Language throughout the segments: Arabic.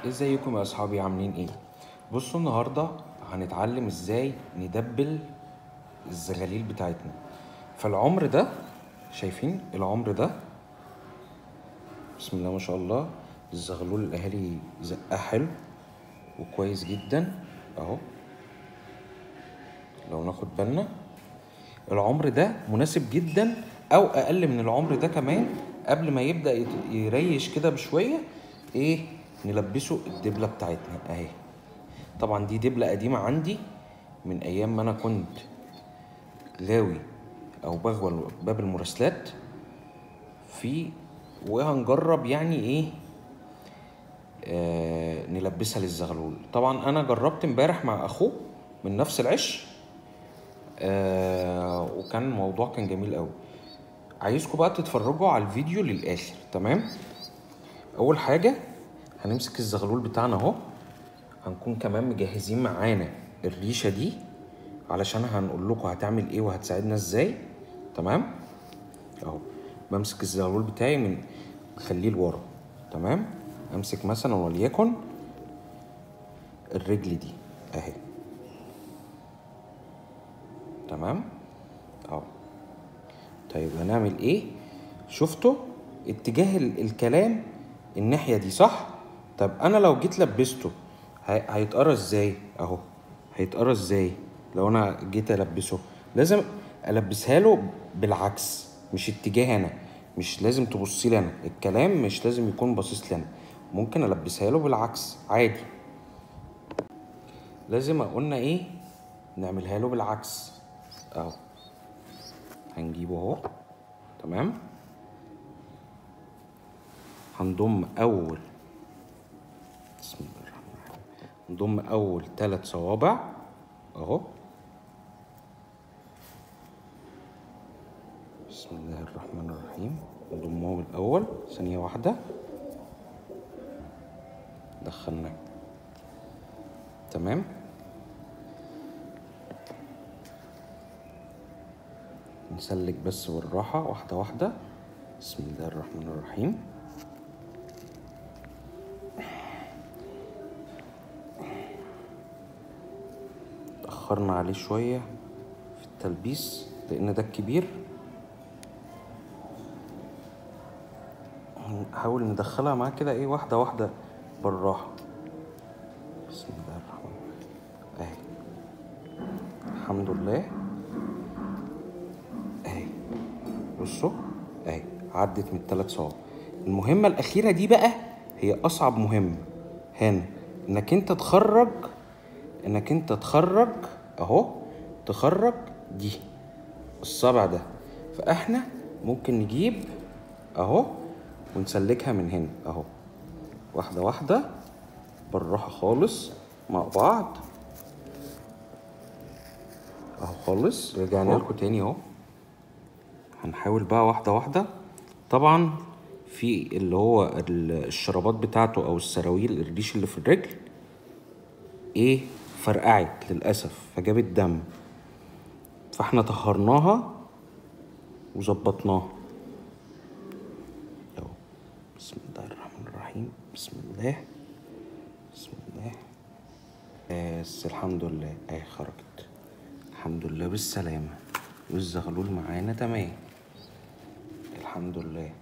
ازيكم يا اصحابي، عاملين ايه؟ بصوا النهارده هنتعلم ازاي ندبل الزغاليل بتاعتنا. فالعمر ده، شايفين العمر ده؟ بسم الله ما شاء الله. الزغلول الاهالي زقاه حلو وكويس جدا اهو. لو ناخد بالنا العمر ده مناسب جدا، او اقل من العمر ده كمان. قبل ما يبدأ يريش كده بشوية، ايه، نلبسه الدبلة بتاعتنا اهي. طبعا دي دبلة قديمة عندي من ايام ما انا كنت غاوي او بغوى باب المراسلات في، وهنجرب يعني ايه نلبسها للزغلول. طبعا انا جربت امبارح مع اخوه من نفس العش، وكان الموضوع كان جميل قوي. عايزكم بقى تتفرجوا على الفيديو للاخر، تمام؟ اول حاجه هنمسك الزغلول بتاعنا اهو. هنكون كمان مجهزين معانا الريشه دي علشان هنقول لكم هتعمل ايه وهتساعدنا ازاي، تمام؟ اهو بمسك الزغلول بتاعي من بخليه لورا، تمام؟ امسك مثلا وليكن الرجل دي اهي، تمام؟ اهو. طيب هنعمل ايه؟ شفتوا اتجاه الكلام الناحيه دي، صح؟ طب انا لو جيت لبسته هيتقرا ازاي؟ اهو هيتقرا ازاي لو انا جيت البسه؟ لازم البسها له بالعكس، مش اتجاه انا. مش لازم تبصي لي انا، الكلام مش لازم يكون باصص لي انا، ممكن البسها له بالعكس عادي. لازم قلنا ايه؟ نعملها له بالعكس اهو. هنجيبه اهو، تمام؟ هنضم اول، بسم الله الرحمن الرحيم، نضم اول 3 صوابع اهو. بسم الله الرحمن الرحيم. نضمهم الاول، ثانيه واحده، دخلناه، تمام؟ نسلك بس بالراحه، واحده واحده. بسم الله الرحمن الرحيم. اتأخرنا عليه شويه في التلبيس لان ده الكبير. هنحاول ندخلها معاه كده ايه، واحده واحده بالراحه. بسم الله الرحمن الرحيم اهي. الحمد لله اهي. بصوا اهي، عدت من ال3 صوابع. المهمه الاخيره دي بقى هي اصعب مهمه هنا، انك انت تخرج اهو، تخرج دي الصابع ده. فاحنا ممكن نجيب اهو ونسلكها من هنا اهو، واحده واحده بالراحه خالص مع بعض اهو. خالص رجعنا لكم تاني اهو. هنحاول بقى واحده واحده. طبعا في اللي هو الشرابات بتاعته او السراويل، الريش اللي في الرجل ايه، فرقعت للاسف فجابت دم، فاحنا طهرناها وظبطناها اهو. بسم الله الرحمن الرحيم. بسم الله، بسم الله. بس الحمد لله اهي خرجت، الحمد لله بالسلامة، والزغلول معانا تمام، الحمد لله.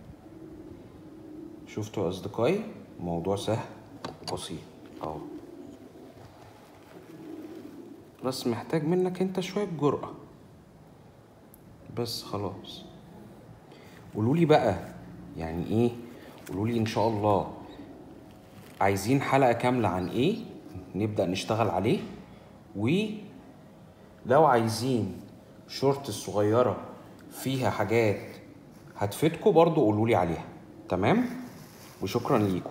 شفتوا يا اصدقائي؟ موضوع سهل وبسيط اهو، بس محتاج منك انت شوية جرأة بس، خلاص. قولولي بقى يعني ايه، قولولي ان شاء الله عايزين حلقة كاملة عن ايه نبدأ نشتغل عليه، ولو عايزين شورت الصغيرة فيها حاجات هتفيدكم برضو قولولي عليها، تمام؟ وشكرا ليكم.